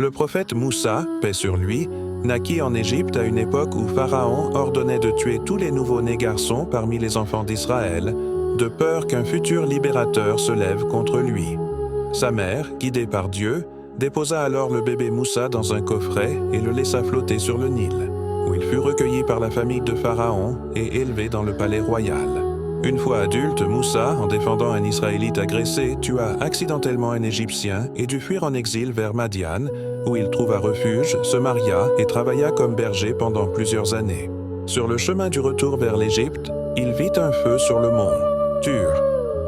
Le prophète Moussa, paix sur lui, naquit en Égypte à une époque où Pharaon ordonnait de tuer tous les nouveau-nés garçons parmi les enfants d'Israël, de peur qu'un futur libérateur se lève contre lui. Sa mère, guidée par Dieu, déposa alors le bébé Moussa dans un coffret et le laissa flotter sur le Nil, où il fut recueilli par la famille de Pharaon et élevé dans le palais royal. Une fois adulte, Moussa, en défendant un Israélite agressé, tua accidentellement un Égyptien et dut fuir en exil vers Madian, où il trouva refuge, se maria et travailla comme berger pendant plusieurs années. Sur le chemin du retour vers l'Égypte, il vit un feu sur le mont Tur.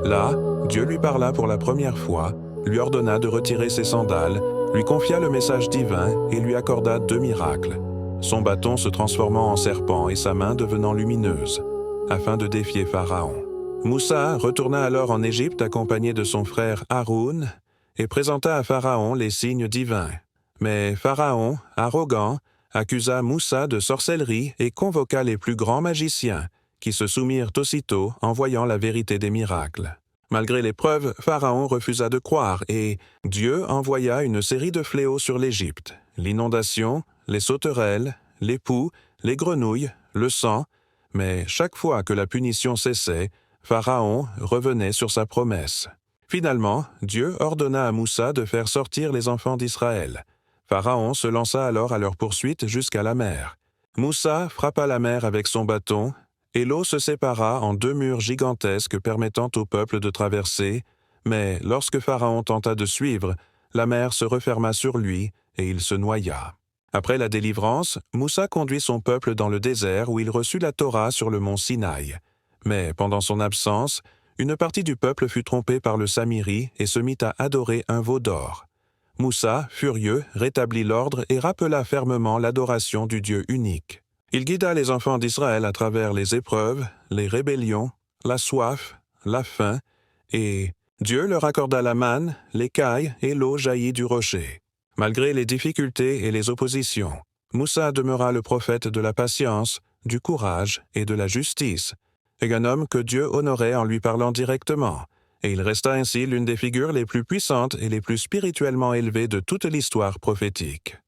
Là, Dieu lui parla pour la première fois, lui ordonna de retirer ses sandales, lui confia le message divin et lui accorda 2 miracles, son bâton se transformant en serpent et sa main devenant lumineuse, afin de défier Pharaon. Moussa retourna alors en Égypte accompagné de son frère Haroun et présenta à Pharaon les signes divins. Mais Pharaon, arrogant, accusa Moussa de sorcellerie et convoqua les plus grands magiciens, qui se soumirent aussitôt en voyant la vérité des miracles. Malgré les preuves, Pharaon refusa de croire et Dieu envoya une série de fléaux sur l'Égypte, l'inondation, les sauterelles, les poux, les grenouilles, le sang, mais chaque fois que la punition cessait, Pharaon revenait sur sa promesse. Finalement, Dieu ordonna à Moussa de faire sortir les enfants d'Israël. Pharaon se lança alors à leur poursuite jusqu'à la mer. Moussa frappa la mer avec son bâton, et l'eau se sépara en 2 murs gigantesques permettant au peuple de traverser, mais lorsque Pharaon tenta de suivre, la mer se referma sur lui et il se noya. Après la délivrance, Moussa conduit son peuple dans le désert où il reçut la Torah sur le mont Sinaï. Mais pendant son absence, une partie du peuple fut trompée par le Samiri et se mit à adorer un veau d'or. Moussa, furieux, rétablit l'ordre et rappela fermement l'adoration du Dieu unique. Il guida les enfants d'Israël à travers les épreuves, les rébellions, la soif, la faim, et Dieu leur accorda la manne, l'écaille et l'eau jaillie du rocher. Malgré les difficultés et les oppositions, Moussa demeura le prophète de la patience, du courage et de la justice, et un homme que Dieu honorait en lui parlant directement, et il resta ainsi l'une des figures les plus puissantes et les plus spirituellement élevées de toute l'histoire prophétique.